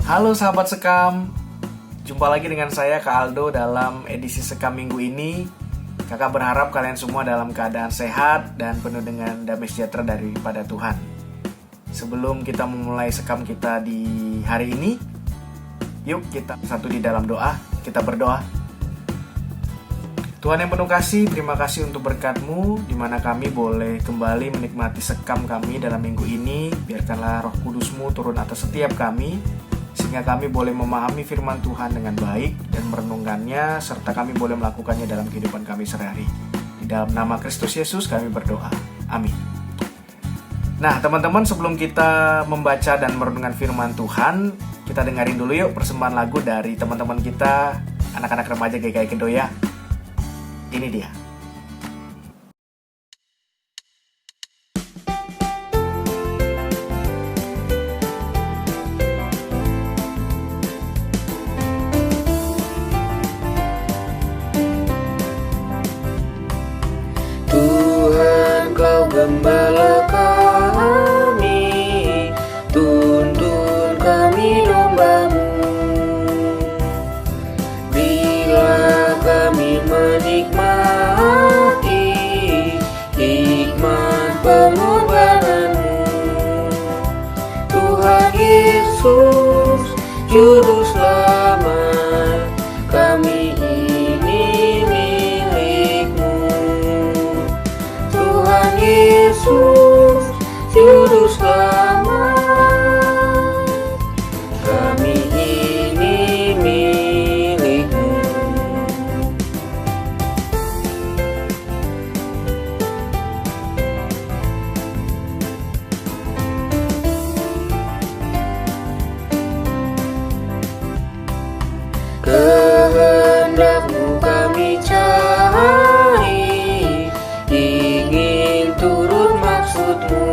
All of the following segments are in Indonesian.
Halo sahabat Sekam, jumpa lagi dengan saya Kak Aldo dalam edisi Sekam minggu ini. Kakak berharap kalian semua dalam keadaan sehat dan penuh dengan damai sejahtera daripada Tuhan. Sebelum kita memulai Sekam kita di hari ini, yuk kita satu di dalam doa, kita berdoa. Tuhan yang penuh kasih, terima kasih untuk berkat-Mu, di mana kami boleh kembali menikmati Sekam kami dalam minggu ini. Biarkanlah Roh Kudus-Mu turun atas setiap kami, sehingga kami boleh memahami firman Tuhan dengan baik dan merenungkannya, serta kami boleh melakukannya dalam kehidupan kami sehari-hari. Di dalam nama Kristus Yesus kami berdoa. Amin. Nah teman-teman, sebelum kita membaca dan merenungkan firman Tuhan, kita dengerin dulu yuk persembahan lagu dari teman-teman kita, anak-anak remaja GKI Kedoya. Ini dia. Tuhan, Kau gembala kami, tuntun kami domba-Mu. Bila kami menikmati hikmat pengorbanan-Mu, Tuhan Yesus, Juru Selamat, kami ini milik-Mu. Tuhan Yesus, Juru Selamat, kami ini milik-Mu. Kehendak-Mu kami cari, ingin turut maksud-Mu.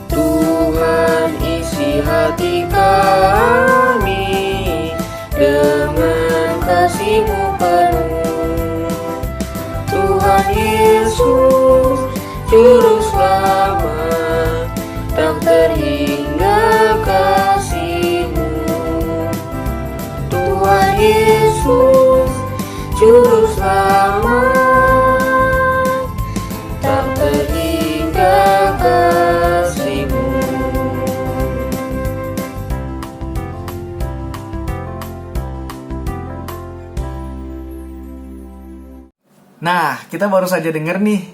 Tuhan, isi hati kami dengan kasih-Mu penuh. Tuhan Yesus, Juru Selamat, tak terhingga kasih-Mu. Tuhan Yesus, Juru Selamat, tak terhingga kasih-Mu. Nah, kita baru saja dengar nih,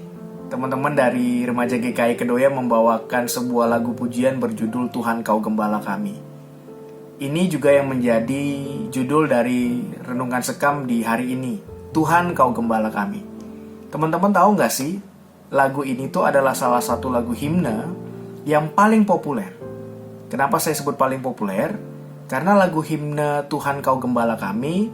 teman-teman dari remaja GKI Kedoya membawakan sebuah lagu pujian berjudul Tuhan Kau Gembala Kami. Ini juga yang menjadi judul dari renungan Sekam di hari ini, Tuhan Kau Gembala Kami. Teman-teman tahu nggak sih, lagu ini tuh adalah salah satu lagu himne yang paling populer. Kenapa saya sebut paling populer? Karena lagu himne Tuhan Kau Gembala Kami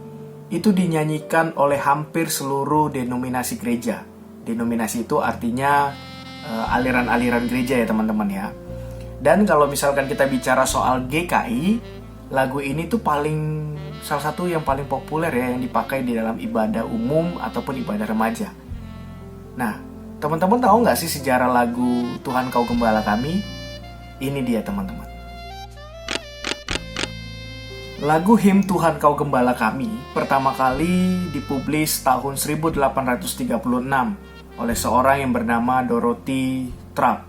itu dinyanyikan oleh hampir seluruh denominasi gereja. Denominasi itu artinya aliran-aliran gereja ya teman-teman ya. Dan kalau misalkan kita bicara soal GKI, lagu ini tuh salah satu yang paling populer ya, yang dipakai di dalam ibadah umum ataupun ibadah remaja. Nah, teman-teman tahu nggak sih sejarah lagu Tuhan Kau Gembala Kami? Ini dia teman-teman. Lagu him Tuhan Kau Gembala Kami pertama kali dipublis tahun 1836 oleh seorang yang bernama Dorothy Trapp.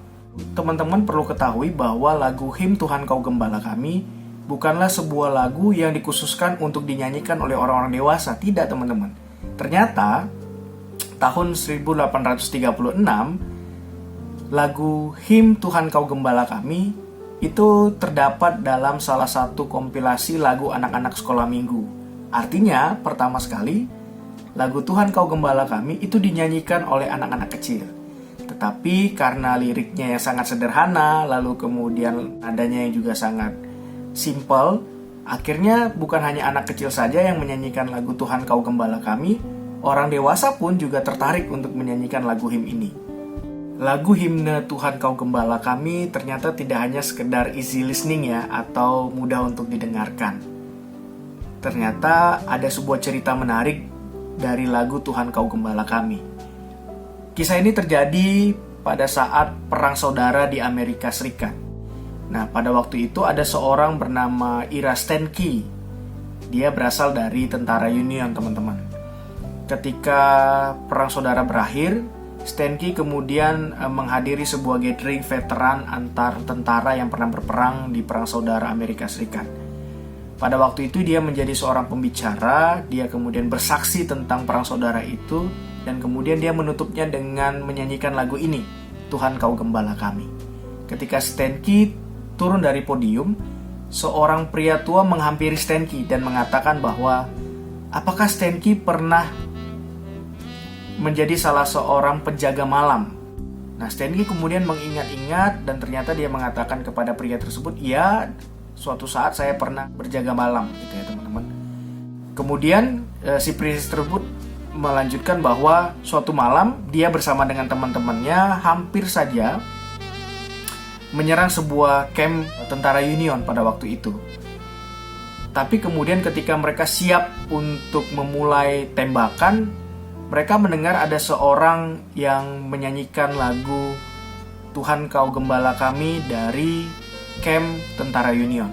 Teman-teman perlu ketahui bahwa lagu him Tuhan Kau Gembala Kami bukanlah sebuah lagu yang dikhususkan untuk dinyanyikan oleh orang-orang dewasa. Tidak teman-teman. Ternyata tahun 1836 lagu him Tuhan Kau Gembala Kami itu terdapat dalam salah satu kompilasi lagu anak-anak sekolah minggu. Artinya, pertama sekali, lagu Tuhan Kau Gembala Kami itu dinyanyikan oleh anak-anak kecil. Tetapi karena liriknya yang sangat sederhana, lalu kemudian nadanya yang juga sangat simple, akhirnya bukan hanya anak kecil saja yang menyanyikan lagu Tuhan Kau Gembala Kami, orang dewasa pun juga tertarik untuk menyanyikan lagu him ini. Lagu himne Tuhan Kau Gembala Kami ternyata tidak hanya sekedar easy listening ya, atau mudah untuk didengarkan. Ternyata ada sebuah cerita menarik dari lagu Tuhan Kau Gembala Kami. Kisah ini terjadi pada saat Perang Saudara di Amerika Serikat. Nah, pada waktu itu ada seorang bernama Ira Stenki. Dia berasal dari tentara Union, teman-teman. Ketika Perang Saudara berakhir, Stenki kemudian menghadiri sebuah gathering veteran antar tentara yang pernah berperang di Perang Saudara Amerika Serikat. Pada waktu itu dia menjadi seorang pembicara, dia kemudian bersaksi tentang Perang Saudara itu, dan kemudian dia menutupnya dengan menyanyikan lagu ini, Tuhan Kau Gembala Kami. Ketika Stenki turun dari podium, seorang pria tua menghampiri Stenki dan mengatakan bahwa apakah Stenki pernah menjadi salah seorang penjaga malam. Nah, Stenki kemudian mengingat-ingat dan ternyata dia mengatakan kepada pria tersebut, "Ya, suatu saat saya pernah berjaga malam," gitu ya, teman-teman. Kemudian si pria tersebut melanjutkan bahwa suatu malam dia bersama dengan teman-temannya hampir saja menyerang sebuah camp tentara Union pada waktu itu. Tapi kemudian ketika mereka siap untuk memulai tembakan, mereka mendengar ada seorang yang menyanyikan lagu Tuhan Kau Gembala Kami dari camp tentara Union.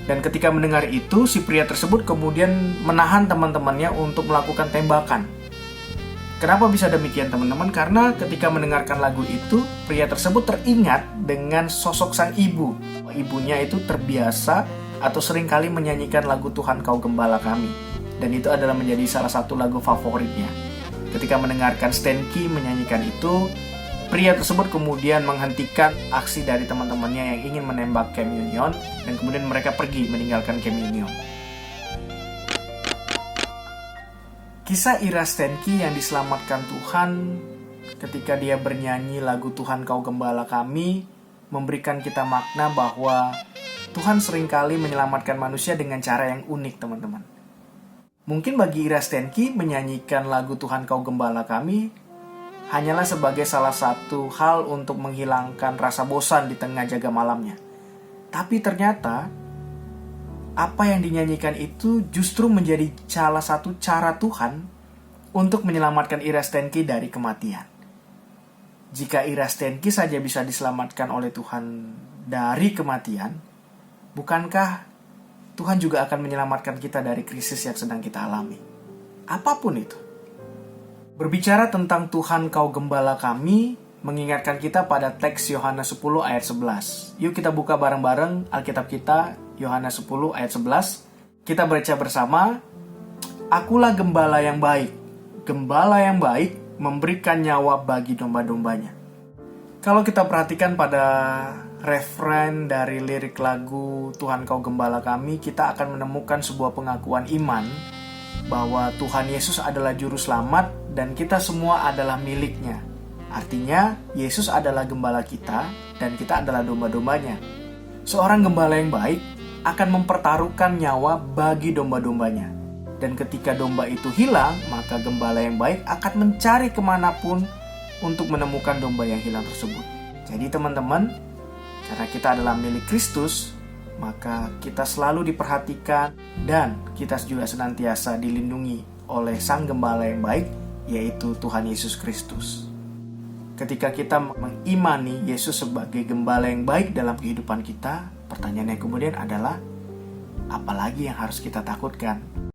Dan ketika mendengar itu, si pria tersebut kemudian menahan teman-temannya untuk melakukan tembakan. Kenapa bisa demikian, teman-teman? Karena ketika mendengarkan lagu itu, pria tersebut teringat dengan sosok sang ibu. Ibunya itu terbiasa atau seringkali menyanyikan lagu Tuhan Kau Gembala Kami. Dan itu adalah menjadi salah satu lagu favoritnya. Ketika mendengarkan Stenki menyanyikan itu, pria tersebut kemudian menghentikan aksi dari teman-temannya yang ingin menembak Camp Union, dan kemudian mereka pergi meninggalkan Camp Union. Kisah Ira Stenki yang diselamatkan Tuhan ketika dia bernyanyi lagu Tuhan Kau Gembala Kami memberikan kita makna bahwa Tuhan seringkali menyelamatkan manusia dengan cara yang unik, teman-teman. Mungkin bagi Ira Stenki menyanyikan lagu Tuhan Kau Gembala Kami hanyalah sebagai salah satu hal untuk menghilangkan rasa bosan di tengah jaga malamnya. Tapi ternyata apa yang dinyanyikan itu justru menjadi salah satu cara Tuhan untuk menyelamatkan Ira Stenki dari kematian. Jika Ira Stenki saja bisa diselamatkan oleh Tuhan dari kematian, bukankah Tuhan juga akan menyelamatkan kita dari krisis yang sedang kita alami? Apapun itu. Berbicara tentang Tuhan Kau Gembala Kami mengingatkan kita pada teks Yohanes 10 ayat 11. Yuk kita buka bareng-bareng Alkitab kita, Yohanes 10 ayat 11. Kita baca bersama. Akulah gembala yang baik. Gembala yang baik memberikan nyawa bagi domba-dombanya. Kalau kita perhatikan pada referen dari lirik lagu Tuhan Kau Gembala Kami, kita akan menemukan sebuah pengakuan iman bahwa Tuhan Yesus adalah juru selamat dan kita semua adalah miliknya. Artinya, Yesus adalah gembala kita dan kita adalah domba-dombanya. Seorang gembala yang baik akan mempertaruhkan nyawa bagi domba-dombanya. Dan ketika domba itu hilang, maka gembala yang baik akan mencari kemanapun untuk menemukan domba yang hilang tersebut. Jadi teman-teman, karena kita adalah milik Kristus, maka kita selalu diperhatikan dan kita juga senantiasa dilindungi oleh Sang Gembala yang baik, yaitu Tuhan Yesus Kristus. Ketika kita mengimani Yesus sebagai gembala yang baik dalam kehidupan kita, pertanyaannya kemudian adalah, apalagi yang harus kita takutkan?